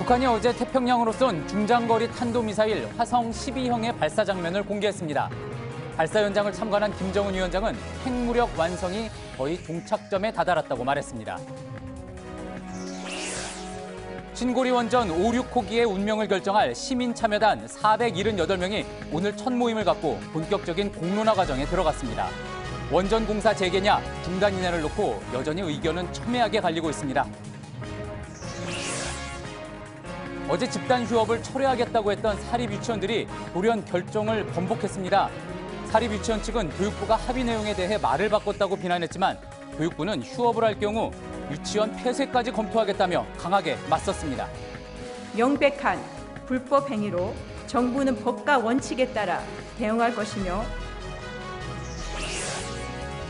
북한이 어제 태평양으로 쏜 중장거리 탄도미사일 화성 12형의 발사 장면을 공개했습니다. 발사 현장을 참관한 김정은 위원장은 핵무력 완성이 거의 종착점에 다다랐다고 말했습니다. 신고리 원전 5, 6호기의 운명을 결정할 시민참여단 478명이 오늘 첫 모임을 갖고 본격적인 공론화 과정에 들어갔습니다. 원전 공사 재개냐, 중단이냐를 놓고 여전히 의견은 첨예하게 갈리고 있습니다. 어제 집단 휴업을 철회하겠다고 했던 사립유치원들이 돌연 결정을 번복했습니다. 사립유치원 측은 교육부가 합의 내용에 대해 말을 바꿨다고 비난했지만 교육부는 휴업을 할 경우 유치원 폐쇄까지 검토하겠다며 강하게 맞섰습니다. 명백한 불법 행위로 정부는 법과 원칙에 따라 대응할 것이며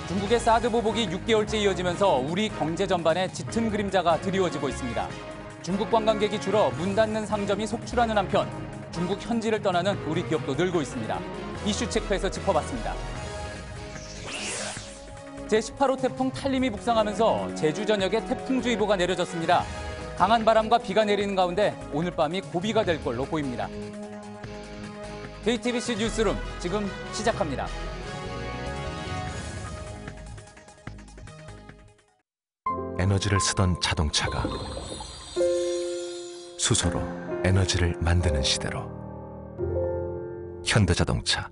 중국의 사드 보복이 6개월째 이어지면서 우리 경제 전반에 짙은 그림자가 드리워지고 있습니다. 중국 관광객이 줄어 문 닫는 상점이 속출하는 한편 중국 현지를 떠나는 우리 기업도 늘고 있습니다. 이슈 체크에서 짚어봤습니다. 제18호 태풍 탈림이 북상하면서 제주 전역에 태풍주의보가 내려졌습니다. 강한 바람과 비가 내리는 가운데 오늘 밤이 고비가 될 걸로 보입니다. JTBC 뉴스룸 지금 시작합니다. 에너지를 쓰던 자동차가 수소로 에너지를 만드는 시대로 현대자동차.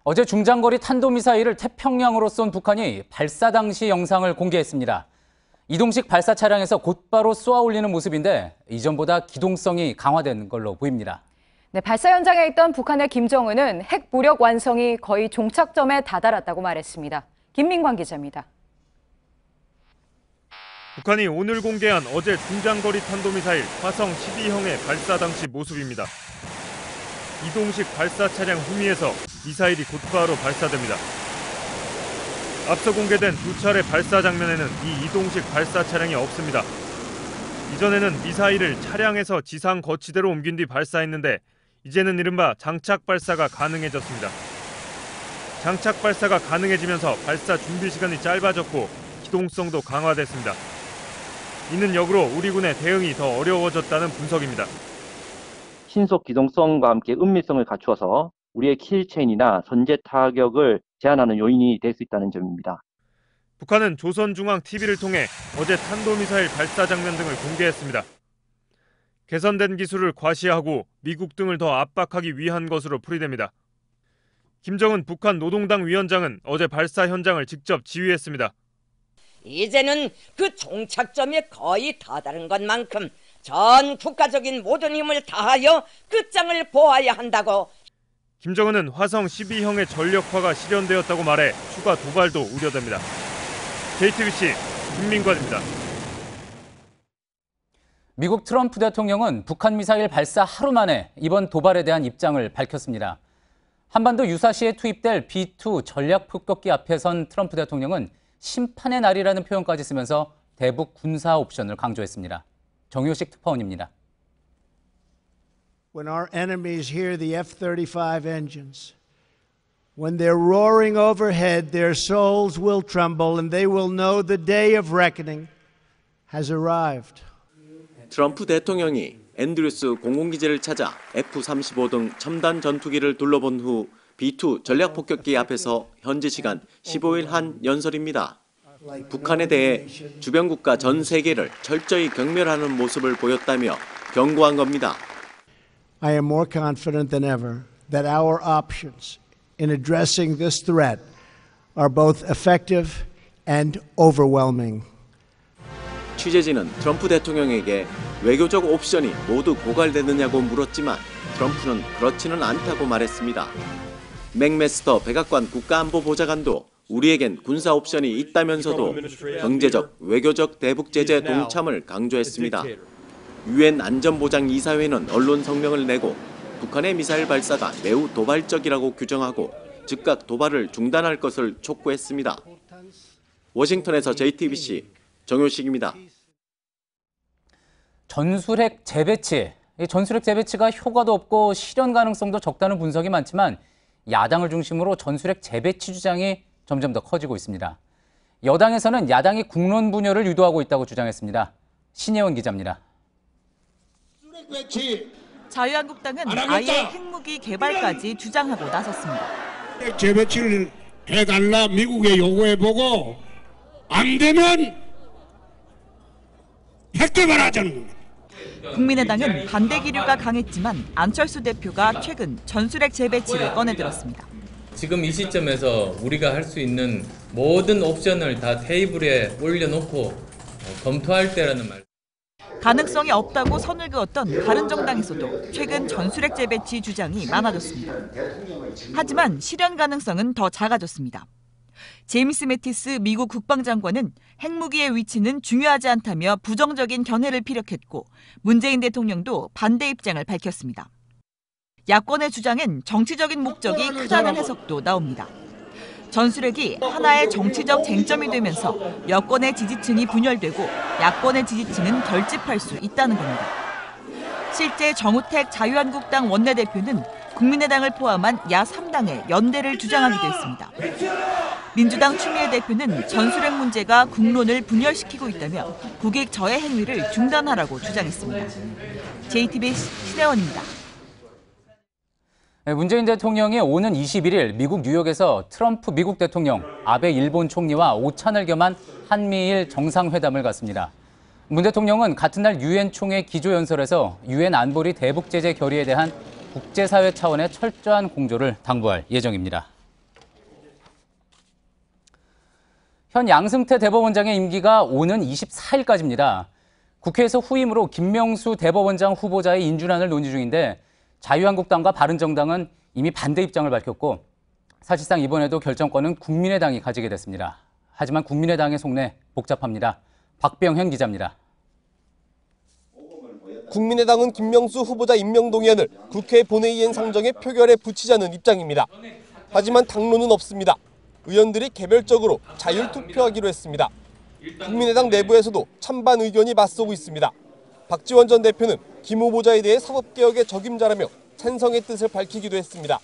어제 중장거리 탄도미사일을 태평양으로 쏜 북한이 발사 당시 영상을 공개했습니다. 이동식 발사 차량에서 곧바로 쏘아 올리는 모습인데 이전보다 기동성이 강화된 걸로 보입니다. 네, 발사 현장에 있던 북한의 김정은은 핵 무력 완성이 거의 종착점에 다다랐다고 말했습니다. 김민광 기자입니다. 북한이 오늘 공개한 어제 중장거리 탄도미사일 화성 12형의 발사 당시 모습입니다. 이동식 발사 차량 후미에서 미사일이 곧바로 발사됩니다. 앞서 공개된 두 차례 발사 장면에는 이 이동식 발사 차량이 없습니다. 이전에는 미사일을 차량에서 지상 거치대로 옮긴 뒤 발사했는데 이제는 이른바 장착 발사가 가능해졌습니다. 장착 발사가 가능해지면서 발사 준비 시간이 짧아졌고 기동성도 강화됐습니다. 이는 역으로 우리 군의 대응이 더 어려워졌다는 분석입니다. 신속 기동성과 함께 은밀성을 갖추어서 우리의 킬체인이나 선제 타격을 제한하는 요인이 될 수 있다는 점입니다. 북한은 조선중앙TV를 통해 어제 탄도미사일 발사 장면 등을 공개했습니다. 개선된 기술을 과시하고 미국 등을 더 압박하기 위한 것으로 풀이됩니다. 김정은 북한 노동당 위원장은 어제 발사 현장을 직접 지휘했습니다. 이제는 그 종착점에 거의 다다른 것만큼 전 국가적인 모든 힘을 다하여 끝장을 보아야 한다고. 김정은은 화성 12형의 전력화가 실현되었다고 말해 추가 도발도 우려됩니다. JTBC 김민관입니다. 미국 트럼프 대통령은 북한 미사일 발사 하루 만에 이번 도발에 대한 입장을 밝혔습니다. 한반도 유사시에 투입될 B-2 전략 폭격기 앞에 선 트럼프 대통령은 심판의 날이라는 표현까지 쓰면서 대북 군사 옵션을 강조했습니다. 정효식 특파원입니다. When our enemies hear the F-35 engines, when they're roaring overhead, their souls will tremble and they will know the day of reckoning has arrived. 트럼프 대통령이 앤드루스 공군기지를 찾아 F-35 등 첨단 전투기를 둘러본 후 B-2 전략 폭격기 앞에서 현지 시간 15일 한 연설입니다. 북한에 대해 주변 국가 전 세계를 철저히 경멸하는 모습을 보였다며 경고한 겁니다. I am more confident than ever that our options in addressing this threat are both effective and overwhelming. 취재진은 트럼프 대통령에게 외교적 옵션이 모두 고갈되느냐고 물었지만 트럼프는 그렇지는 않다고 말했습니다. 맥메스터 백악관 국가안보보좌관도 우리에겐 군사 옵션이 있다면서도 경제적, 외교적 대북 제재 동참을 강조했습니다. 유엔 안전보장이사회는 언론 성명을 내고 북한의 미사일 발사가 매우 도발적이라고 규정하고 즉각 도발을 중단할 것을 촉구했습니다. 워싱턴에서 JTBC 정효식입니다. 전술핵 재배치. 전술핵 재배치가 효과도 없고 실현 가능성도 적다는 분석이 많지만 야당을 중심으로 전술핵 재배치 주장이 점점 더 커지고 있습니다. 여당에서는 야당이 국론 분열을 유도하고 있다고 주장했습니다. 신예원 기자입니다. 자유한국당은 아예 핵무기 개발까지 주장하고 나섰습니다. 재배치를 해달라 미국에 요구해보고 안 되면 핵 개발하자는 겁니다. 국민의당은 반대 기류가 강했지만 안철수 대표가 최근 전술핵 재배치를 꺼내들었습니다. 지금 이 시점에서 우리가 할 수 있는 모든 옵션을 다 테이블에 올려놓고 검토할 때라는 말. 가능성이 없다고 선을 그었던 바른정당에서도 최근 전술핵 재배치 주장이 많아졌습니다. 하지만 실현 가능성은 더 작아졌습니다. 제임스 매티스 미국 국방장관은 핵무기의 위치는 중요하지 않다며 부정적인 견해를 피력했고 문재인 대통령도 반대 입장을 밝혔습니다. 야권의 주장엔 정치적인 목적이 크다는 해석도 나옵니다. 전술핵이 하나의 정치적 쟁점이 되면서 여권의 지지층이 분열되고 야권의 지지층은 결집할 수 있다는 겁니다. 실제 정우택 자유한국당 원내대표는 국민의당을 포함한 야 3당의 연대를 주장하기도 했습니다. 민주당 추미애 대표는 전술핵 문제가 국론을 분열시키고 있다며 국익 저해 행위를 중단하라고 주장했습니다. JTBC 신혜원입니다. 문재인 대통령이 오는 21일 미국 뉴욕에서 트럼프 미국 대통령, 아베 일본 총리와 오찬을 겸한 한미일 정상회담을 갖습니다. 문 대통령은 같은 날 유엔 총회 기조연설에서 유엔 안보리 대북 제재 결의에 대한 국제사회 차원의 철저한 공조를 당부할 예정입니다. 현 양승태 대법원장의 임기가 오는 24일까지입니다. 국회에서 후임으로 김명수 대법원장 후보자의 인준안을 논의 중인데 자유한국당과 바른정당은 이미 반대 입장을 밝혔고 사실상 이번에도 결정권은 국민의당이 가지게 됐습니다. 하지만 국민의당의 속내 복잡합니다. 박병현 기자입니다. 국민의당은 김명수 후보자 임명 동의안을 국회 본회의엔 상정해 표결에 붙이자는 입장입니다. 하지만 당론은 없습니다. 의원들이 개별적으로 자율 투표하기로 했습니다. 국민의당 내부에서도 찬반 의견이 맞서고 있습니다. 박지원 전 대표는 김 후보자에 대해 사법개혁의 적임자라며 찬성의 뜻을 밝히기도 했습니다.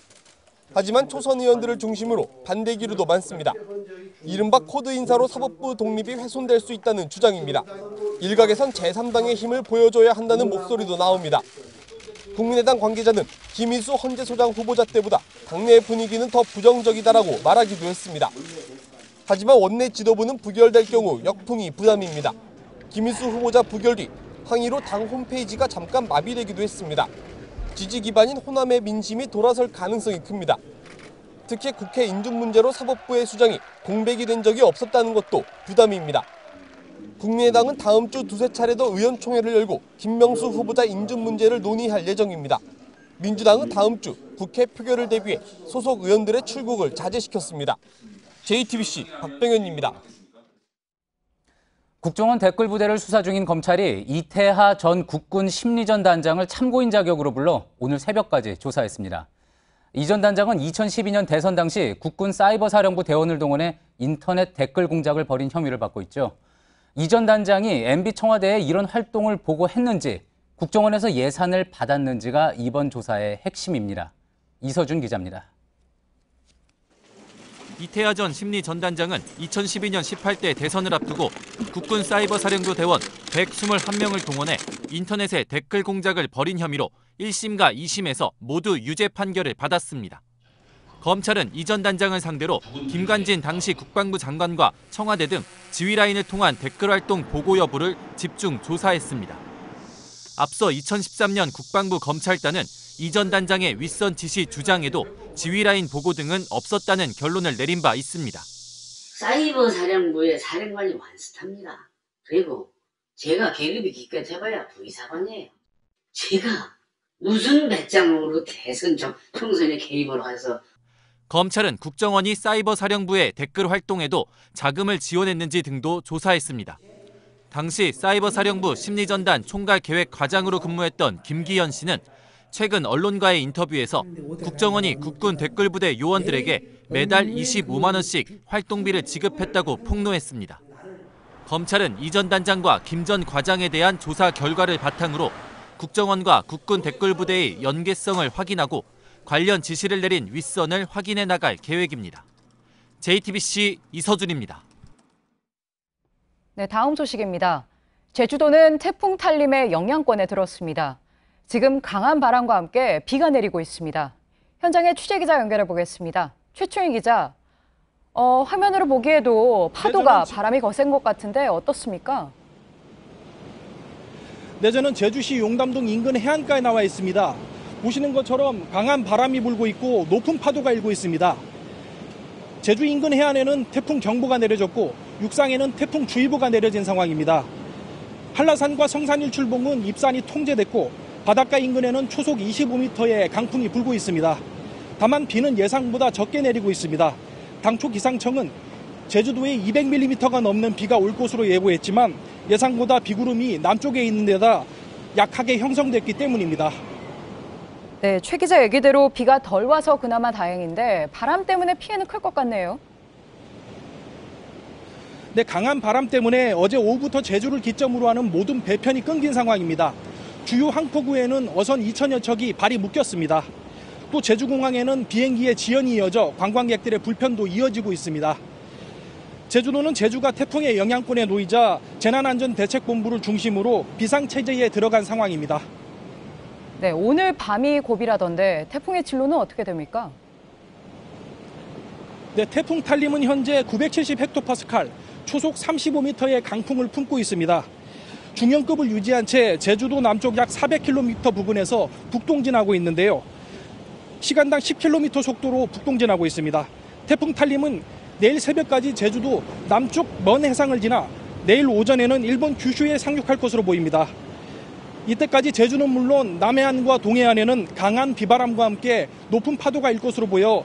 하지만 초선 의원들을 중심으로 반대 기류도 많습니다. 이른바 코드 인사로 사법부 독립이 훼손될 수 있다는 주장입니다. 일각에선 제3당의 힘을 보여줘야 한다는 목소리도 나옵니다. 국민의당 관계자는 김희수 헌재소장 후보자 때보다 당내 분위기는 더 부정적이다라고 말하기도 했습니다. 하지만 원내 지도부는 부결될 경우 역풍이 부담입니다. 김희수 후보자 부결 뒤 항의로 당 홈페이지가 잠깐 마비되기도 했습니다. 지지 기반인 호남의 민심이 돌아설 가능성이 큽니다. 특히 국회 인준 문제로 사법부의 수장이 공백이 된 적이 없었다는 것도 부담입니다. 국민의당은 다음 주 두세 차례 더 의원총회를 열고 김명수 후보자 인준 문제를 논의할 예정입니다. 민주당은 다음 주 국회 표결을 대비해 소속 의원들의 출국을 자제시켰습니다. JTBC 박병현입니다. 국정원 댓글부대를 수사 중인 검찰이 이태하 전 국군 심리전 단장을 참고인 자격으로 불러 오늘 새벽까지 조사했습니다. 이 전 단장은 2012년 대선 당시 국군 사이버사령부 대원을 동원해 인터넷 댓글 공작을 벌인 혐의를 받고 있죠. 이 전 단장이 MB 청와대에 이런 활동을 보고했는지, 국정원에서 예산을 받았는지가 이번 조사의 핵심입니다. 이서준 기자입니다. 이태하 전 심리 전 단장은 2012년 18대 대선을 앞두고 국군 사이버사령부 대원 121명을 동원해 인터넷에 댓글 공작을 벌인 혐의로 1심과 2심에서 모두 유죄 판결을 받았습니다. 검찰은 이 전 단장을 상대로 김관진 당시 국방부 장관과 청와대 등 지휘라인을 통한 댓글 활동 보고 여부를 집중 조사했습니다. 앞서 2013년 국방부 검찰단은 이 전 단장의 윗선 지시 주장에도 지휘라인 보고 등은 없었다는 결론을 내린 바 있습니다. 사이버 사령부의 사령관이 완스탑니다. 그리고 제가 계급이 기껏해봐야 부의사관이에요. 제가 무슨 배짱으로 대선 총선에 개입을 해서. 검찰은 국정원이 사이버 사령부의 댓글 활동에도 자금을 지원했는지 등도 조사했습니다. 당시 사이버 사령부 심리전단 총괄 계획 과장으로 근무했던 김기현 씨는 최근 언론과의 인터뷰에서 국정원이 국군 댓글부대 요원들에게 매달 25만 원씩 활동비를 지급했다고 폭로했습니다. 검찰은 이 전 단장과 김 전 과장에 대한 조사 결과를 바탕으로 국정원과 국군 댓글부대의 연계성을 확인하고 관련 지시를 내린 윗선을 확인해 나갈 계획입니다. JTBC 이서준입니다. 네, 다음 소식입니다. 제주도는 태풍 탈림의 영향권에 들었습니다. 지금 강한 바람과 함께 비가 내리고 있습니다. 현장에 취재기자 연결해 보겠습니다. 최충희 기자, 화면으로 보기에도 파도가 바람이 거센 것 같은데 어떻습니까? 네, 저는 제주시 용담동 인근 해안가에 나와 있습니다. 보시는 것처럼 강한 바람이 불고 있고 높은 파도가 일고 있습니다. 제주 인근 해안에는 태풍 경보가 내려졌고 육상에는 태풍 주의보가 내려진 상황입니다. 한라산과 성산일출봉은 입산이 통제됐고 바닷가 인근에는 초속 25m의 강풍이 불고 있습니다. 다만 비는 예상보다 적게 내리고 있습니다. 당초 기상청은 제주도에 200mm가 넘는 비가 올 것으로 예보했지만 예상보다 비구름이 남쪽에 있는 데다 약하게 형성됐기 때문입니다. 네, 최 기자 얘기대로 비가 덜 와서 그나마 다행인데 바람 때문에 피해는 클 것 같네요. 네, 강한 바람 때문에 어제 오후부터 제주를 기점으로 하는 모든 배편이 끊긴 상황입니다. 주요 항포구에는 어선 2천여 척이 발이 묶였습니다. 또 제주공항에는 비행기의 지연이 이어져 관광객들의 불편도 이어지고 있습니다. 제주도는 제주가 태풍의 영향권에 놓이자 재난안전대책본부를 중심으로 비상체제에 들어간 상황입니다. 네, 오늘 밤이 고비라던데 태풍의 진로는 어떻게 됩니까? 네, 태풍 탈림은 현재 970헥토파스칼, 초속 35m의 강풍을 품고 있습니다. 중형급을 유지한 채 제주도 남쪽 약 400km 부근에서 북동진하고 있는데요. 시간당 10km 속도로 북동진하고 있습니다. 태풍 탈림은 내일 새벽까지 제주도 남쪽 먼 해상을 지나 내일 오전에는 일본 규슈에 상륙할 것으로 보입니다. 이때까지 제주는 물론 남해안과 동해안에는 강한 비바람과 함께 높은 파도가 일 것으로 보여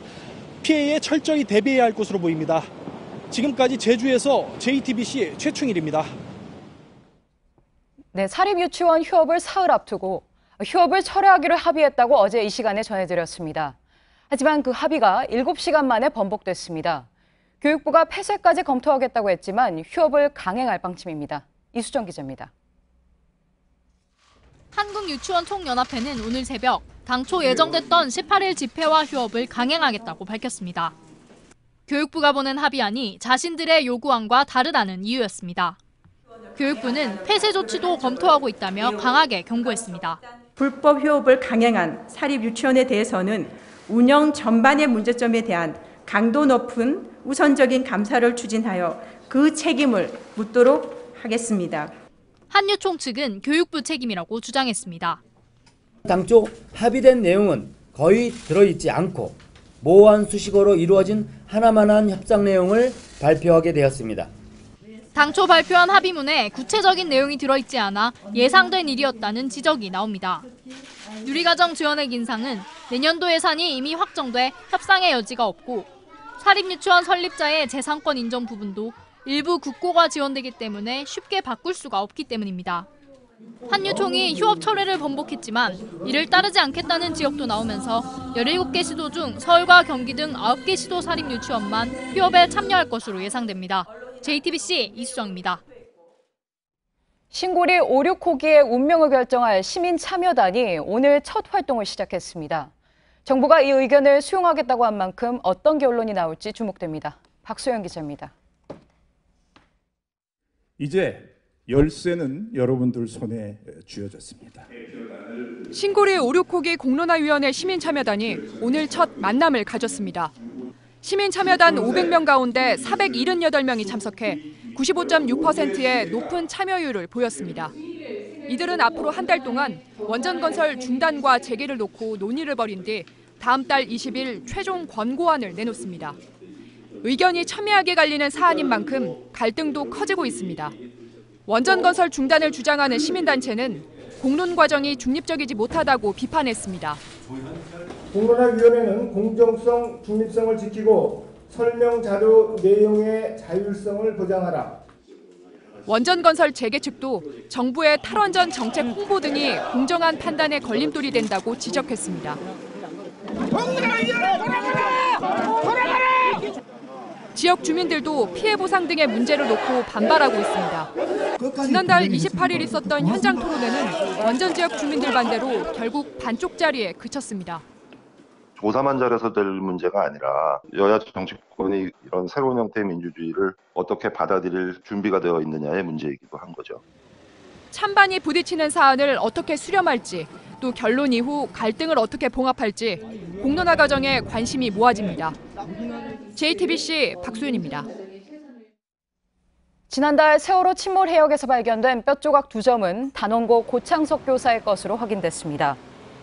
피해에 철저히 대비해야 할 것으로 보입니다. 지금까지 제주에서 JTBC 최충일입니다. 네, 사립유치원 휴업을 사흘 앞두고 휴업을 철회하기로 합의했다고 어제 이 시간에 전해드렸습니다. 하지만 그 합의가 7시간 만에 번복됐습니다. 교육부가 폐쇄까지 검토하겠다고 했지만 휴업을 강행할 방침입니다. 이수정 기자입니다. 한국유치원총연합회는 오늘 새벽 당초 예정됐던 18일 집회와 휴업을 강행하겠다고 밝혔습니다. 교육부가 보낸 합의안이 자신들의 요구안과 다르다는 이유였습니다. 교육부는 폐쇄 조치도 검토하고 있다며 강하게 경고했습니다. 불법 휴업을 강행한 사립유치원에 대해서는 운영 전반의 문제점에 대한 강도 높은 우선적인 감사를 추진하여 그 책임을 묻도록 하겠습니다. 한유총 측은 교육부 책임이라고 주장했습니다. 당초 합의된 내용은 거의 들어있지 않고 모호한 수식어로 이루어진 하나만한 협상 내용을 발표하게 되었습니다. 당초 발표한 합의문에 구체적인 내용이 들어있지 않아 예상된 일이었다는 지적이 나옵니다. 누리과정 지원액 인상은 내년도 예산이 이미 확정돼 협상의 여지가 없고 사립유치원 설립자의 재산권 인정 부분도 일부 국고가 지원되기 때문에 쉽게 바꿀 수가 없기 때문입니다. 한유총이 휴업 철회를 번복했지만 이를 따르지 않겠다는 지역도 나오면서 17개 시도 중 서울과 경기 등 9개 시도 사립유치원만 휴업에 참여할 것으로 예상됩니다. JTBC 이수정입니다. 신고리 5, 6호기의 운명을 결정할 시민참여단이 오늘 첫 활동을 시작했습니다. 정부가 이 의견을 수용하겠다고 한 만큼 어떤 결론이 나올지 주목됩니다. 박소영 기자입니다. 이제 열쇠는 여러분들 손에 쥐어졌습니다. 신고리 5, 6호기 공론화위원회 시민참여단이 오늘 첫 만남을 가졌습니다. 시민참여단 500명 가운데 478명이 참석해 95.6%의 높은 참여율을 보였습니다. 이들은 앞으로 한 달 동안 원전건설 중단과 재개를 놓고 논의를 벌인 뒤 다음 달 20일 최종 권고안을 내놓습니다. 의견이 첨예하게 갈리는 사안인 만큼 갈등도 커지고 있습니다. 원전건설 중단을 주장하는 시민단체는 공론 과정이 중립적이지 못하다고 비판했습니다. 공론화위원회는 공정성, 중립성을 지키고 설명 자료 내용의 자율성을 보장하라. 원전건설 재개 측도 정부의 탈원전 정책 홍보 등이 공정한 판단에 걸림돌이 된다고 지적했습니다. 지역 주민들도 피해 보상 등의 문제를 놓고 반발하고 있습니다. 지난달 28일 있었던 현장 토론회는 원전 지역 주민들 반대로 결국 반쪽짜리에 그쳤습니다. 조사만 잘해서 될 문제가 아니라 여야 정치권이 이런 새로운 형태의 민주주의를 어떻게 받아들일 준비가 되어 있느냐의 문제이기도 한 거죠. 찬반이 부딪히는 사안을 어떻게 수렴할지, 또 결론 이후 갈등을 어떻게 봉합할지 공론화 과정에 관심이 모아집니다. JTBC 박수윤입니다. 지난달 세월호 침몰 해역에서 발견된 뼈조각 2점은 단원고 고창석 교사의 것으로 확인됐습니다.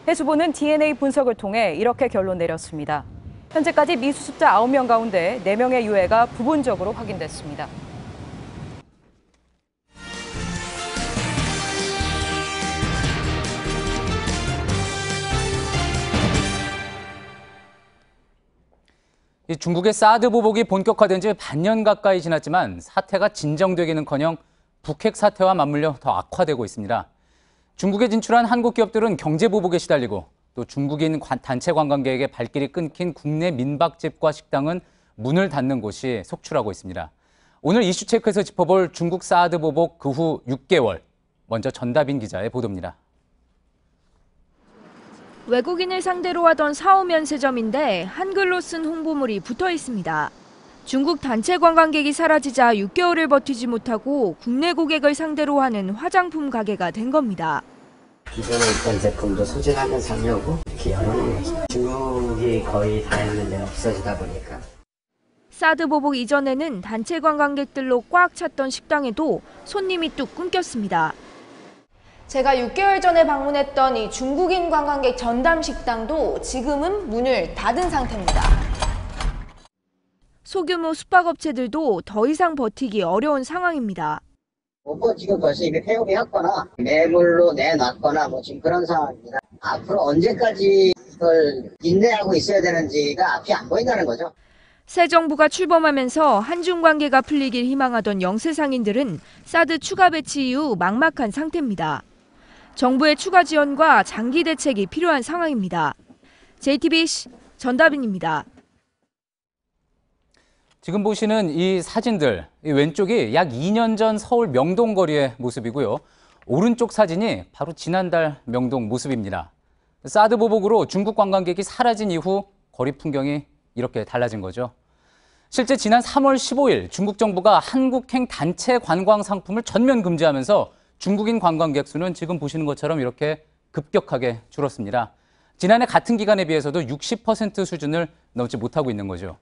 해수부는 DNA 분석을 통해 이렇게 결론 내렸습니다. 현재까지 미수습자 9명 가운데 4명의 유해가 부분적으로 확인됐습니다. 중국의 사드 보복이 본격화된 지 반년 가까이 지났지만 사태가 진정되기는커녕 북핵 사태와 맞물려 더 악화되고 있습니다. 중국에 진출한 한국 기업들은 경제 보복에 시달리고 또 중국인 단체 관광객에게 발길이 끊긴 국내 민박집과 식당은 문을 닫는 곳이 속출하고 있습니다. 오늘 이슈체크에서 짚어볼 중국 사드 보복 그 후 6개월. 먼저 전다빈 기자의 보도입니다. 외국인을 상대로 하던 사오 면세점인데 한글로 쓴 홍보물이 붙어 있습니다. 중국 단체 관광객이 사라지자 6개월을 버티지 못하고 국내 고객을 상대로 하는 화장품 가게가 된 겁니다. 기존에 있던 제품도 소진하면 살려고 이렇게 열어놓은 거죠. 중국이 거의 다였는데 없어지다 보니까. 사드 보복 이전에는 단체 관광객들로 꽉 찼던 식당에도 손님이 뚝 끊겼습니다. 제가 6개월 전에 방문했던 이 중국인 관광객 전담 식당도 지금은 문을 닫은 상태입니다. 소규모 숙박업체들도 더 이상 버티기 어려운 상황입니다. 지금 벌써 이게 폐업이었거나 매물로 내놨거나 지금 그런 상황입니다. 앞으로 언제까지 이걸 인내하고 있어야 되는지가 앞이 안 보인다는 거죠. 새 정부가 출범하면서 한중 관계가 풀리길 희망하던 영세 상인들은 사드 추가 배치 이후 막막한 상태입니다. 정부의 추가 지원과 장기 대책이 필요한 상황입니다. JTBC 전다빈입니다. 지금 보시는 이 사진들, 이 왼쪽이 약 2년 전 서울 명동 거리의 모습이고요. 오른쪽 사진이 바로 지난달 명동 모습입니다. 사드 보복으로 중국 관광객이 사라진 이후 거리 풍경이 이렇게 달라진 거죠. 실제 지난 3월 15일 중국 정부가 한국행 단체 관광 상품을 전면 금지하면서 중국인 관광객 수는 지금 보시는 것처럼 이렇게 급격하게 줄었습니다. 지난해 같은 기간에 비해서도 60% 수준을 넘지 못하고 있는 거죠.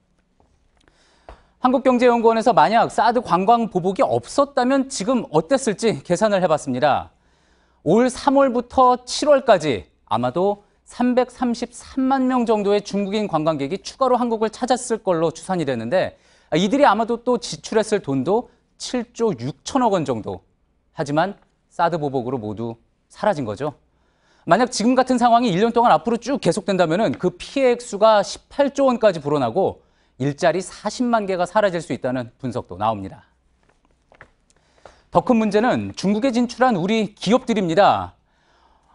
한국경제연구원에서 만약 사드 관광 보복이 없었다면 지금 어땠을지 계산을 해봤습니다. 올 3월부터 7월까지 아마도 333만 명 정도의 중국인 관광객이 추가로 한국을 찾았을 걸로 추산이 됐는데 이들이 아마도 또 지출했을 돈도 7조 6천억 원 정도. 하지만 사드 보복으로 모두 사라진 거죠. 만약 지금 같은 상황이 1년 동안 앞으로 쭉 계속된다면 그 피해 액수가 18조 원까지 불어나고 일자리 40만 개가 사라질 수 있다는 분석도 나옵니다. 더 큰 문제는 중국에 진출한 우리 기업들입니다.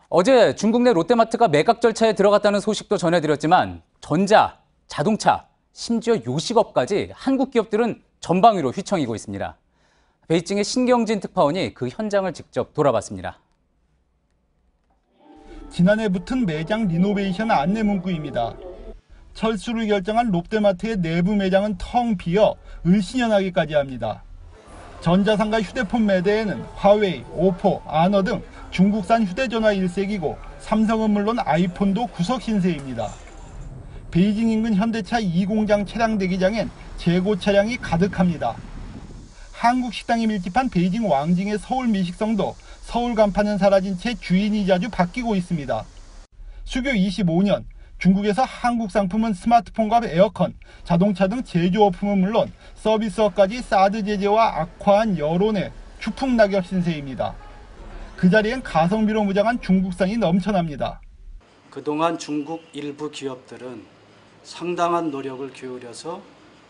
어제 중국 내 롯데마트가 매각 절차에 들어갔다는 소식도 전해드렸지만 전자, 자동차, 심지어 요식업까지 한국 기업들은 전방위로 휘청이고 있습니다. 베이징의 신경진 특파원이 그 현장을 직접 돌아봤습니다. 지난해 붙은 매장 리노베이션 안내 문구입니다. 철수를 결정한 롯데마트의 내부 매장은 텅 비어 을씨년하기까지 합니다. 전자상가 휴대폰 매대에는 화웨이, 오포, 아너 등 중국산 휴대전화 일색이고 삼성은 물론 아이폰도 구석 신세입니다. 베이징 인근 현대차 2공장 차량 대기장엔 재고 차량이 가득합니다. 한국 식당이 밀집한 베이징 왕징의 서울 미식성도 서울 간판은 사라진 채 주인이 자주 바뀌고 있습니다. 수교 25년, 중국에서 한국 상품은 스마트폰과 에어컨, 자동차 등 제조업품은 물론 서비스업까지 사드 제재와 악화한 여론의 추풍낙엽 신세입니다. 그 자리엔 가성비로 무장한 중국산이 넘쳐납니다. 그동안 중국 일부 기업들은 상당한 노력을 기울여서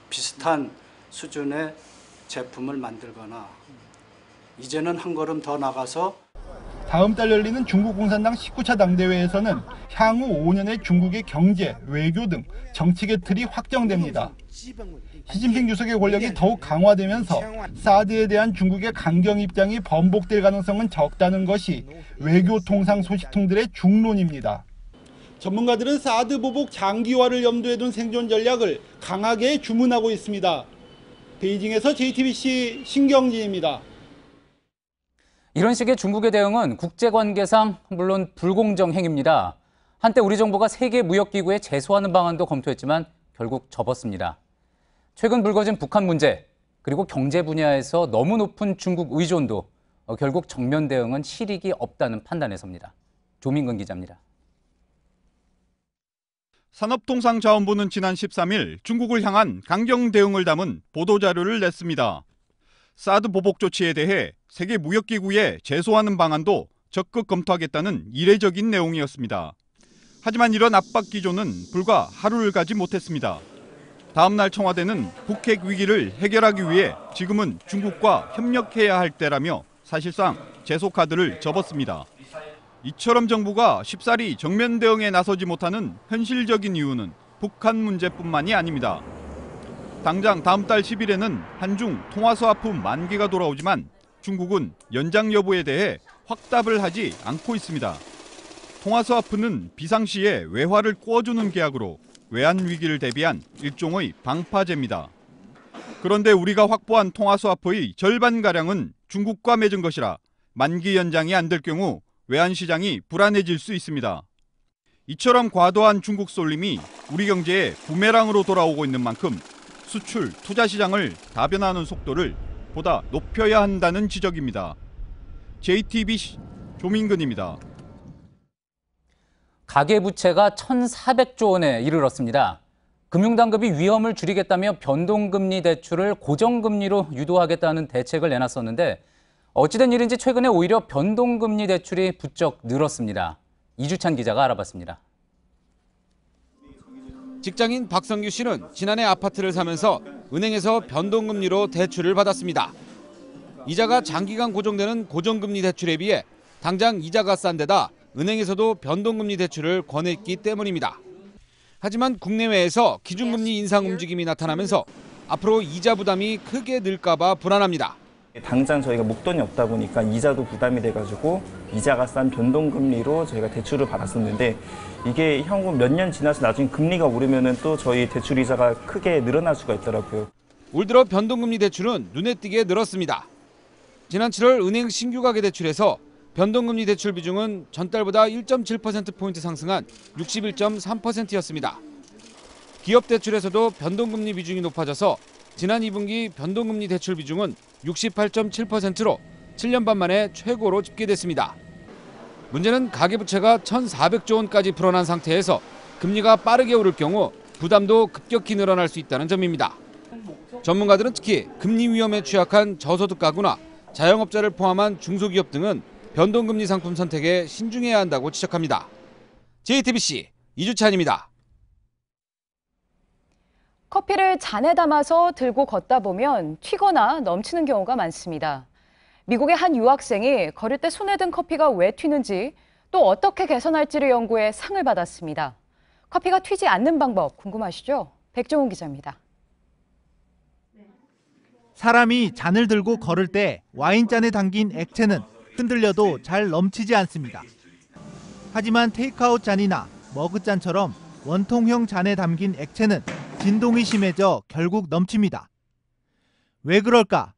비슷한 수준의 제품을 만들거나 이제는 한 걸음 더 나가서 다음 달 열리는 중국 공산당 19차 당대회에서는 향후 5년의 중국의 경제, 외교 등 정책의 틀이 확정됩니다. 시진핑 주석의 권력이 더욱 강화되면서 사드에 대한 중국의 강경 입장이 번복될 가능성은 적다는 것이 외교 통상 소식통들의 중론입니다. 전문가들은 사드 보복 장기화를 염두에 둔 생존 전략을 강하게 주문하고 있습니다. 베이징에서 JTBC 신경진입니다. 이런 식의 중국의 대응은 국제관계상 물론 불공정 행위입니다. 한때 우리 정부가 세계무역기구에 제소하는 방안도 검토했지만 결국 접었습니다. 최근 불거진 북한 문제, 그리고 경제 분야에서 너무 높은 중국 의존도 결국 정면 대응은 실익이 없다는 판단에 섭니다. 조민근 기자입니다. 산업통상자원부는 지난 13일 중국을 향한 강경 대응을 담은 보도자료를 냈습니다. 사드 보복 조치에 대해 세계무역기구에 제소하는 방안도 적극 검토하겠다는 이례적인 내용이었습니다. 하지만 이런 압박 기조는 불과 하루를 가지 못했습니다. 다음 날 청와대는 북핵 위기를 해결하기 위해 지금은 중국과 협력해야 할 때라며 사실상 제소 카드를 접었습니다. 이처럼 정부가 쉽사리 정면 대응에 나서지 못하는 현실적인 이유는 북한 문제뿐만이 아닙니다. 당장 다음 달 10일에는 한중 통화스와프 만기가 돌아오지만 중국은 연장 여부에 대해 확답을 하지 않고 있습니다. 통화스와프는 비상시에 외화를 꿔주는 계약으로 외환 위기를 대비한 일종의 방파제입니다. 그런데 우리가 확보한 통화스와프의 절반가량은 중국과 맺은 것이라 만기 연장이 안 될 경우 외환 시장이 불안해질 수 있습니다. 이처럼 과도한 중국 쏠림이 우리 경제에 부메랑으로 돌아오고 있는 만큼 수출, 투자 시장을 다변화하는 속도를 보다 높여야 한다는 지적입니다. JTBC 조민근입니다. 가계부채가 1,400조 원에 이르렀습니다. 금융당국이 위험을 줄이겠다며 변동금리 대출을 고정금리로 유도하겠다는 대책을 내놨었는데 어찌된 일인지 최근에 오히려 변동금리 대출이 부쩍 늘었습니다. 이주찬 기자가 알아봤습니다. 직장인 박성규 씨는 지난해 아파트를 사면서 은행에서 변동금리로 대출을 받았습니다. 이자가 장기간 고정되는 고정금리 대출에 비해 당장 이자가 싼 데다 은행에서도 변동금리 대출을 권했기 때문입니다. 하지만 국내외에서 기준금리 인상 움직임이 나타나면서 앞으로 이자 부담이 크게 늘까 봐 불안합니다. 당장 저희가 목돈이 없다 보니까 이자도 부담이 돼가지고 이자가 싼 변동금리로 저희가 대출을 받았었는데 이게 향후 몇 년 지나서 나중에 금리가 오르면은 또 저희 대출 이자가 크게 늘어날 수가 있더라고요. 올 들어 변동금리 대출은 눈에 띄게 늘었습니다. 지난 7월 은행 신규 가계 대출에서 변동금리 대출 비중은 전달보다 1.7%포인트 상승한 61.3%였습니다. 기업 대출에서도 변동금리 비중이 높아져서 지난 2분기 변동금리 대출 비중은 68.7%로 7년 반 만에 최고로 집계됐습니다. 문제는 가계부채가 1,400조 원까지 불어난 상태에서 금리가 빠르게 오를 경우 부담도 급격히 늘어날 수 있다는 점입니다. 전문가들은 특히 금리 위험에 취약한 저소득 가구나 자영업자를 포함한 중소기업 등은 변동금리 상품 선택에 신중해야 한다고 지적합니다. JTBC 이주찬입니다. 커피를 잔에 담아서 들고 걷다 보면 튀거나 넘치는 경우가 많습니다. 미국의 한 유학생이 걸을 때 손에 든 커피가 왜 튀는지 또 어떻게 개선할지를 연구해 상을 받았습니다. 커피가 튀지 않는 방법 궁금하시죠? 백종훈 기자입니다. 사람이 잔을 들고 걸을 때 와인잔에 담긴 액체는 흔들려도 잘 넘치지 않습니다. 하지만 테이크아웃 잔이나 머그잔처럼 원통형 잔에 담긴 액체는 진동이 심해져 결국 넘칩니다. 왜 그럴까?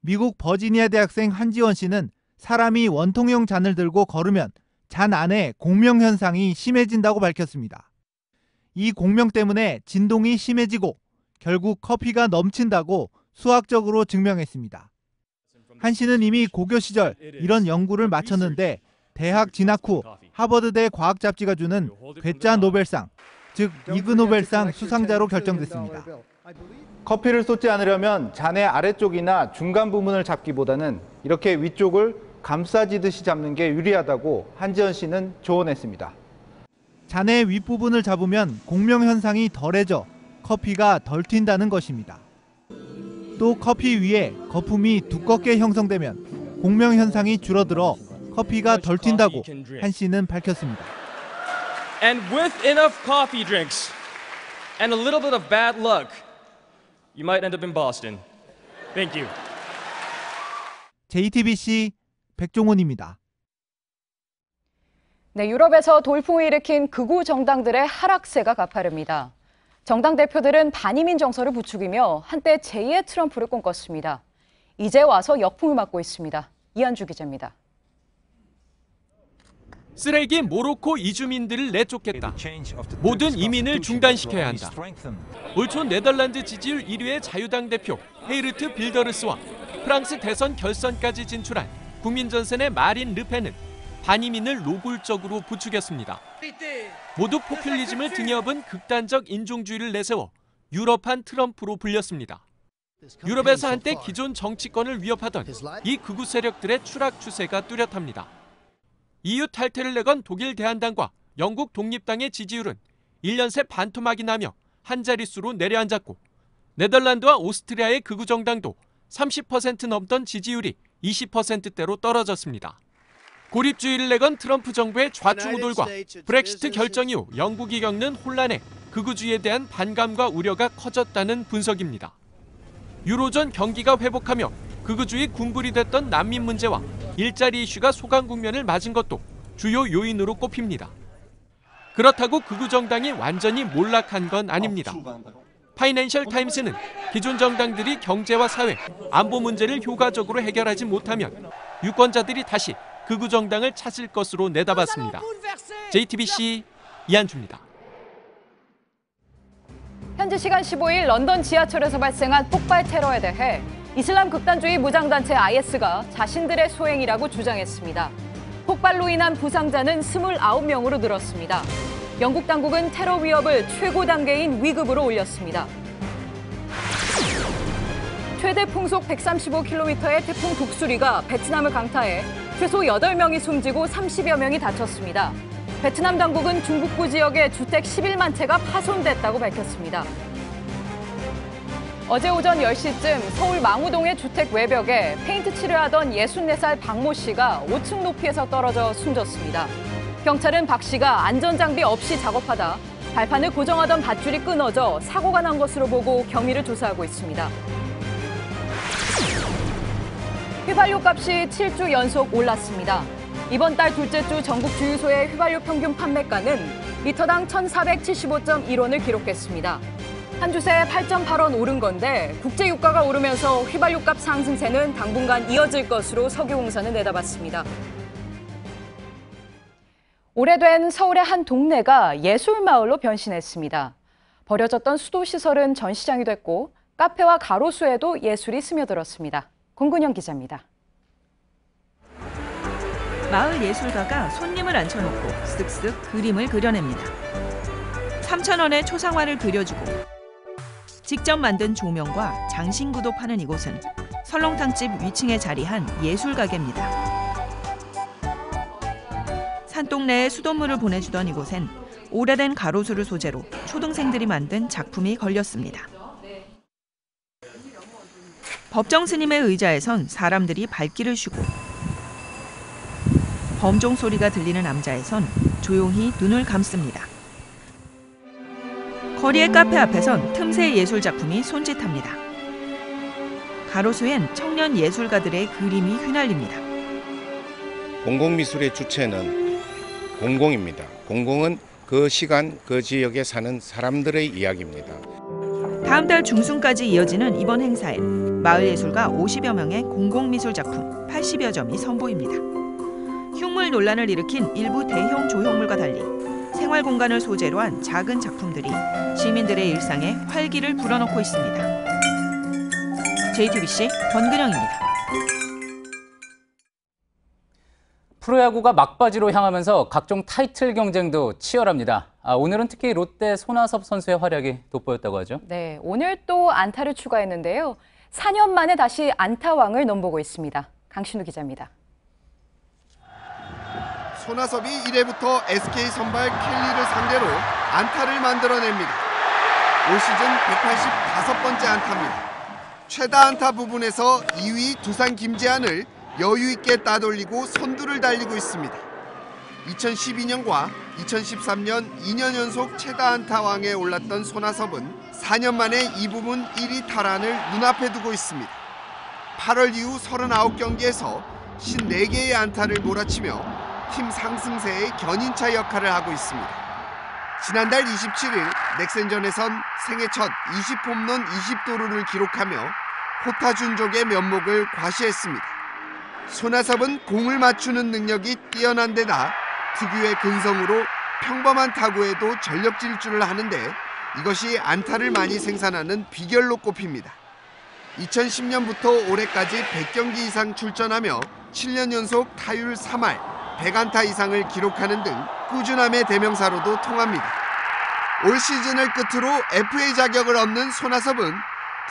미국 버지니아 대학생 한지원 씨는 사람이 원통형 잔을 들고 걸으면 잔 안에 공명 현상이 심해진다고 밝혔습니다. 이 공명 때문에 진동이 심해지고 결국 커피가 넘친다고 수학적으로 증명했습니다. 한 씨는 이미 고교 시절 이런 연구를 마쳤는데 대학 진학 후 하버드대 과학 잡지가 주는 괴짜 노벨상, 즉 이그 노벨상 수상자로 결정됐습니다. 커피를 쏟지 않으려면 잔의 아래쪽이나 중간 부분을 잡기보다는 이렇게 위쪽을 감싸지듯이 잡는 게 유리하다고 한지연 씨는 조언했습니다. 잔의 윗부분을 잡으면 공명 현상이 덜해져 커피가 덜 튄다는 것입니다. 또 커피 위에 거품이 두껍게 형성되면 공명 현상이 줄어들어 커피가 덜 튄다고 한 씨는 밝혔습니다. And with enough coffee drinks and a little bit of bad luck, you might end up in Boston. Thank you. JTBC 백종훈입니다. 네, 유럽에서 돌풍을 일으킨 극우 정당들의 하락세가 가파릅니다. 정당 대표들은 반이민 정서를 부추기며 한때 제2의 트럼프를 꿈꿨습니다. 이제 와서 역풍을 맞고 있습니다. 이한주 기자입니다. 쓰레기 모로코 이주민들을 내쫓겠다. 모든 이민을 중단시켜야 한다. 올 초 네덜란드 지지율 1위의 자유당 대표 헤이르트 빌더르스와 프랑스 대선 결선까지 진출한 국민전선의 마린 르펜은 반이민을 노골적으로 부추겼습니다. 모두 포퓰리즘을 등에 업은 극단적 인종주의를 내세워 유럽판 트럼프로 불렸습니다. 유럽에서 한때 기존 정치권을 위협하던 이 극우 세력들의 추락 추세가 뚜렷합니다. EU 탈퇴를 내건 독일 대한당과 영국 독립당의 지지율은 1년 새 반토막이 나며 한 자릿수로 내려앉았고 네덜란드와 오스트리아의 극우 정당도 30% 넘던 지지율이 20%대로 떨어졌습니다. 고립주의를 내건 트럼프 정부의 좌충우돌과 브렉시트 결정 이후 영국이 겪는 혼란에 극우주의에 대한 반감과 우려가 커졌다는 분석입니다. 유로존 경기가 회복하며 극우주의 군불이 됐던 난민 문제와 일자리 이슈가 소강 국면을 맞은 것도 주요 요인으로 꼽힙니다. 그렇다고 극우 정당이 완전히 몰락한 건 아닙니다. 파이낸셜 타임스는 기존 정당들이 경제와 사회, 안보 문제를 효과적으로 해결하지 못하면 유권자들이 다시 극우 정당을 찾을 것으로 내다봤습니다. JTBC 이한주입니다. 현지 시간 15일 런던 지하철에서 발생한 폭발 테러에 대해 이슬람 극단주의 무장단체 IS가 자신들의 소행이라고 주장했습니다. 폭발로 인한 부상자는 29명으로 늘었습니다. 영국 당국은 테러 위협을 최고 단계인 위급으로 올렸습니다. 최대 풍속 135km의 태풍 독수리가 베트남을 강타해 최소 8명이 숨지고 30여 명이 다쳤습니다. 베트남 당국은 중북부 지역의 주택 11만 채가 파손됐다고 밝혔습니다. 어제 오전 10시쯤 서울 망우동의 주택 외벽에 페인트 칠을 하던 64살 박모 씨가 5층 높이에서 떨어져 숨졌습니다. 경찰은 박 씨가 안전장비 없이 작업하다 발판을 고정하던 밧줄이 끊어져 사고가 난 것으로 보고 경위를 조사하고 있습니다. 휘발유 값이 7주 연속 올랐습니다. 이번 달 둘째 주 전국 주유소의 휘발유 평균 판매가는 리터당 1,475.1원을 기록했습니다. 한 주 새 8.8원 오른 건데 국제 유가가 오르면서 휘발유 값 상승세는 당분간 이어질 것으로 석유공사는 내다봤습니다. 오래된 서울의 한 동네가 예술마을로 변신했습니다. 버려졌던 수도시설은 전시장이 됐고 카페와 가로수에도 예술이 스며들었습니다. 공근영 기자입니다. 마을 예술가가 손님을 앉혀놓고 쓱쓱 그림을 그려냅니다. 3,000원의 초상화를 그려주고 직접 만든 조명과 장신구도 파는 이곳은 설렁탕집 위층에 자리한 예술가게입니다. 산동네에 수돗물을 보내주던 이곳엔 오래된 가로수를 소재로 초등생들이 만든 작품이 걸렸습니다. 법정 스님의 의자에선 사람들이 발길을 쉬고 범종 소리가 들리는 남자에선 조용히 눈을 감습니다. 거리의 카페 앞에선 틈새 예술 작품이 손짓합니다. 가로수엔 청년 예술가들의 그림이 휘날립니다. 공공미술의 주체는 공공입니다. 공공은 그 시간, 그 지역에 사는 사람들의 이야기입니다. 다음 달 중순까지 이어지는 이번 행사엔 마을 예술가 50여 명의 공공미술 작품 80여 점이 선보입니다. 흉물 논란을 일으킨 일부 대형 조형물과 달리 생활 공간을 소재로 한 작은 작품들이 시민들의 일상에 활기를 불어넣고 있습니다. JTBC 권근영입니다. 프로야구가 막바지로 향하면서 각종 타이틀 경쟁도 치열합니다. 오늘은 특히 롯데 손아섭 선수의 활약이 돋보였다고 하죠. 네, 오늘 또 안타를 추가했는데요. 4년 만에 다시 안타왕을 넘보고 있습니다. 강신우 기자입니다. 손아섭이 1회부터 SK 선발 켈리를 상대로 안타를 만들어냅니다. 올 시즌 185번째 안타입니다. 최다 안타 부분에서 2위 두산 김재한을 여유 있게 따돌리고 선두를 달리고 있습니다. 2012년과 2013년 2년 연속 최다 안타왕에 올랐던 손아섭은 4년 만에 이 부분 1위 탈환을 눈앞에 두고 있습니다. 8월 이후 39경기에서 54개의 안타를 몰아치며 팀 상승세의 견인차 역할을 하고 있습니다. 지난달 27일 넥센전에선 생애 첫 20홈런 20도루를 기록하며 호타준족의 면목을 과시했습니다. 손아섭은 공을 맞추는 능력이 뛰어난 데다 특유의 근성으로 평범한 타구에도 전력 질주를 하는데 이것이 안타를 많이 생산하는 비결로 꼽힙니다. 2010년부터 올해까지 100경기 이상 출전하며 7년 연속 타율 3할, 100안타 이상을 기록하는 등 꾸준함의 대명사로도 통합니다. 올 시즌을 끝으로 FA 자격을 얻는 손아섭은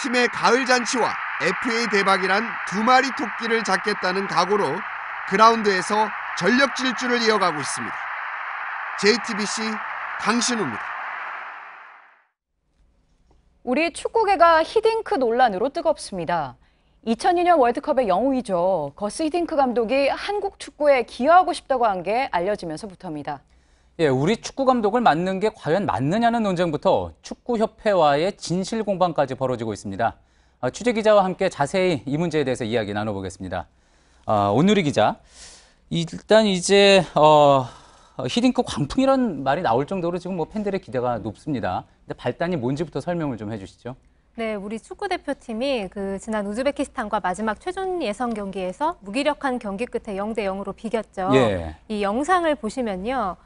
팀의 가을 잔치와 FA 대박이란 두 마리 토끼를 잡겠다는 각오로 그라운드에서 전력 질주를 이어가고 있습니다. JTBC 강신우입니다. 우리 축구계가 히딩크 논란으로 뜨겁습니다. 2002년 월드컵의 영웅이죠. 거스 히딩크 감독이 한국 축구에 기여하고 싶다고 한 게 알려지면서부터입니다. 예, 우리 축구 감독을 맡는 게 과연 맞느냐는 논쟁부터 축구협회와의 진실 공방까지 벌어지고 있습니다. 취재 기자와 함께 자세히 이 문제에 대해서 이야기 나눠보겠습니다. 온누리 기자, 일단 이제 히딩크 광풍이란 말이 나올 정도로 지금 뭐 팬들의 기대가 높습니다. 근데 발단이 뭔지부터 설명을 좀 해주시죠. 네, 우리 축구 대표팀이 지난 우즈베키스탄과 마지막 최종 예선 경기에서 무기력한 경기 끝에 0대0으로 비겼죠. 예. 이 영상을 보시면요,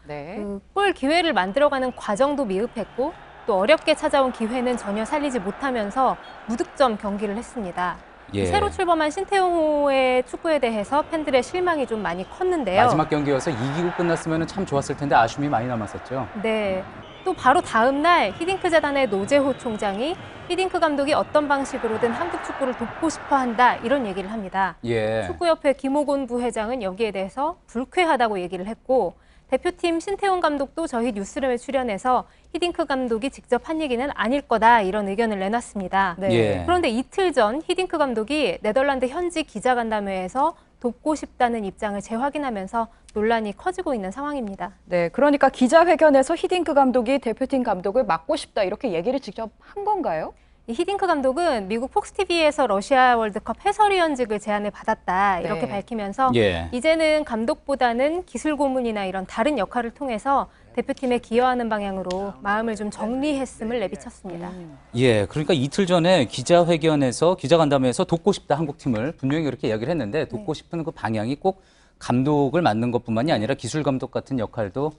골 기회를 만들어가는 과정도 미흡했고 또 어렵게 찾아온 기회는 전혀 살리지 못하면서 무득점 경기를 했습니다. 예. 새로 출범한 신태용호의 축구에 대해서 팬들의 실망이 좀 많이 컸는데요. 마지막 경기여서 이기고 끝났으면 참 좋았을 텐데 아쉬움이 많이 남았었죠. 네. 또 바로 다음 날 히딩크 재단의 노재호 총장이 히딩크 감독이 어떤 방식으로든 한국 축구를 돕고 싶어 한다 이런 얘기를 합니다. 예. 축구협회 김호곤 부회장은 여기에 대해서 불쾌하다고 얘기를 했고 대표팀 신태용 감독도 저희 뉴스룸에 출연해서 히딩크 감독이 직접 한 얘기는 아닐 거다 이런 의견을 내놨습니다. 네. 예. 그런데 이틀 전 히딩크 감독이 네덜란드 현지 기자간담회에서 돕고 싶다는 입장을 재확인하면서 논란이 커지고 있는 상황입니다. 네, 그러니까 기자회견에서 히딩크 감독이 대표팀 감독을 맡고 싶다 이렇게 얘기를 직접 한 건가요? 이 히딩크 감독은 미국 폭스TV에서 러시아 월드컵 해설위원직을 제안을 받았다 이렇게 밝히면서 이제는 감독보다는 기술 고문이나 이런 다른 역할을 통해서 대표팀에 기여하는 방향으로 마음을 좀 정리했음을 내비쳤습니다. 예, 그러니까 이틀 전에 기자회견에서 기자간담회에서 돕고 싶다 한국팀을 분명히 그렇게 이야기를 했는데 돕고 싶은 그 방향이 꼭 감독을 맡는 것뿐만이 아니라 기술 감독 같은 역할도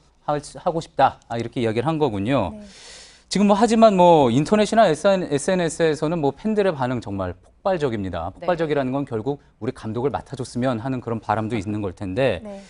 하고 싶다 이렇게 이야기를 한 거군요. 지금 하지만 인터넷이나 SNS에서는 팬들의 반응 정말 폭발적입니다. 폭발적이라는 건 결국 우리 감독을 맡아줬으면 하는 그런 바람도 있는 걸 텐데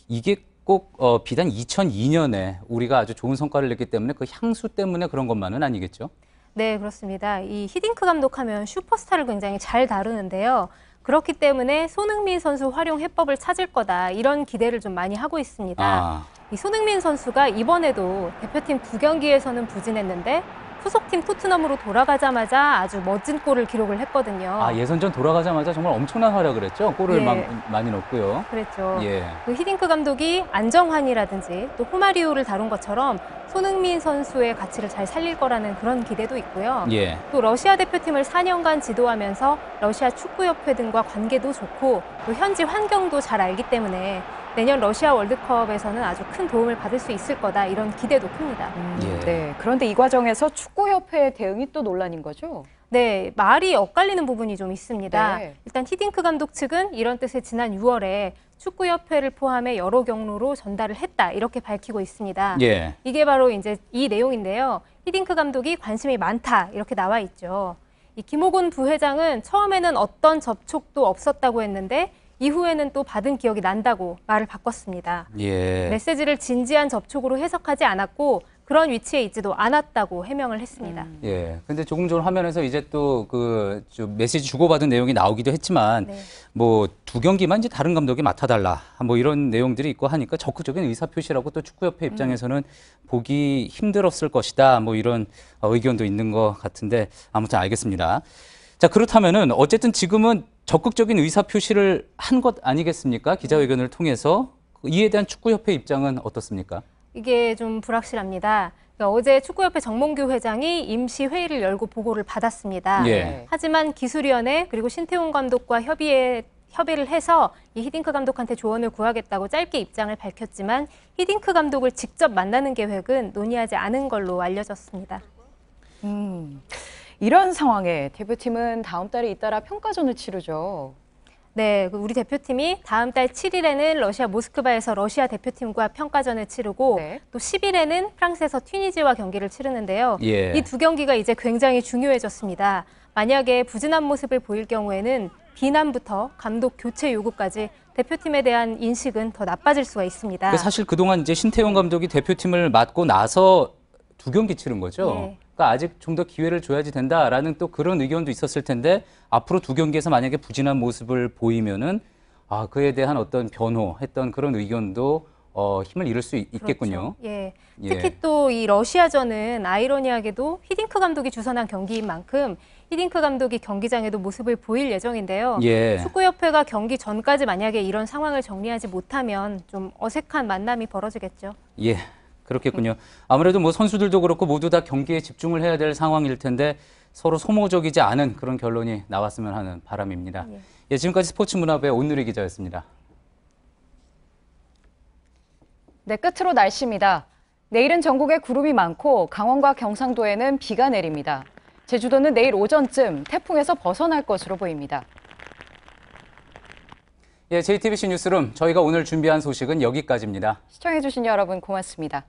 이게 꼭 비단 2002년에 우리가 아주 좋은 성과를 냈기 때문에 그 향수 때문에 그런 것만은 아니겠죠? 네, 그렇습니다. 이 히딩크 감독하면 슈퍼스타를 굉장히 잘 다루는데요. 그렇기 때문에 손흥민 선수 활용 해법을 찾을 거다 이런 기대를 좀 많이 하고 있습니다. 이 손흥민 선수가 이번에도 대표팀 2경기에서는 부진했는데 소속팀 토트넘으로 돌아가자마자 아주 멋진 골을 기록을 했거든요. 예선전 돌아가자마자 정말 엄청난 활약을 했죠. 골을 많이 넣었고요. 그랬죠. 예. 그 히딩크 감독이 안정환이라든지 또 호마리오를 다룬 것처럼 손흥민 선수의 가치를 잘 살릴 거라는 그런 기대도 있고요. 예. 또 러시아 대표팀을 4년간 지도하면서 러시아 축구협회 등과 관계도 좋고 또 현지 환경도 잘 알기 때문에 내년 러시아 월드컵에서는 아주 큰 도움을 받을 수 있을 거다 이런 기대도 큽니다. 네, 그런데 이 과정에서 축구협회의 대응이 또 논란인 거죠? 네, 말이 엇갈리는 부분이 좀 있습니다. 일단 히딩크 감독 측은 이런 뜻의 지난 6월에 축구협회를 포함해 여러 경로로 전달을 했다 이렇게 밝히고 있습니다. 예. 이게 바로 이제 이 내용인데요. 히딩크 감독이 관심이 많다 이렇게 나와 있죠. 이 김호곤 부회장은 처음에는 어떤 접촉도 없었다고 했는데 이후에는 또 받은 기억이 난다고 말을 바꿨습니다. 예. 메시지를 진지한 접촉으로 해석하지 않았고 그런 위치에 있지도 않았다고 해명을 했습니다. 예. 근데 조금 전 화면에서 이제 또 메시지 주고받은 내용이 나오기도 했지만 2경기만 이제 다른 감독이 맡아달라 이런 내용들이 있고 하니까 적극적인 의사표시라고 또 축구협회 입장에서는 보기 힘들었을 것이다 이런 의견도 있는 것 같은데 아무튼 알겠습니다. 자, 그렇다면은 어쨌든 지금은 적극적인 의사표시를 한 것 아니겠습니까? 기자회견을 통해서 이에 대한 축구협회 입장은 어떻습니까? 이게 좀 불확실합니다. 그러니까 어제 축구협회 정몽규 회장이 임시 회의를 열고 보고를 받았습니다. 하지만 기술위원회 그리고 신태용 감독과 협의를 해서 이 히딩크 감독한테 조언을 구하겠다고 짧게 입장을 밝혔지만 히딩크 감독을 직접 만나는 계획은 논의하지 않은 걸로 알려졌습니다. 이런 상황에 대표팀은 다음 달에 잇따라 평가전을 치르죠. 네, 우리 대표팀이 다음 달 7일에는 러시아 모스크바에서 러시아 대표팀과 평가전을 치르고 또 10일에는 프랑스에서 튀니지와 경기를 치르는데요. 이 두 경기가 이제 굉장히 중요해졌습니다. 만약에 부진한 모습을 보일 경우에는 비난부터 감독 교체 요구까지 대표팀에 대한 인식은 더 나빠질 수가 있습니다. 사실 그동안 이제 신태용 감독이 대표팀을 맡고 나서 두 경기 치른 거죠. 그러니까 아직 좀 더 기회를 줘야지 된다라는 또 그런 의견도 있었을 텐데 앞으로 두 경기에서 만약에 부진한 모습을 보이면은 그에 대한 어떤 변호했던 그런 의견도 힘을 잃을 수 있겠군요. 그렇죠. 특히 또 이 러시아전은 아이러니하게도 히딩크 감독이 주선한 경기인 만큼 히딩크 감독이 경기장에도 모습을 보일 예정인데요. 축구협회가 경기 전까지 만약에 이런 상황을 정리하지 못하면 좀 어색한 만남이 벌어지겠죠. 그렇겠군요. 아무래도 뭐 선수들도 그렇고 모두 다 경기에 집중을 해야 될 상황일 텐데 서로 소모적이지 않은 그런 결론이 나왔으면 하는 바람입니다. 지금까지 스포츠문화부의 온누리 기자였습니다. 네, 끝으로 날씨입니다. 내일은 전국에 구름이 많고 강원과 경상도에는 비가 내립니다. 제주도는 내일 오전쯤 태풍에서 벗어날 것으로 보입니다. JTBC 뉴스룸, 저희가 오늘 준비한 소식은 여기까지입니다. 시청해주신 여러분 고맙습니다.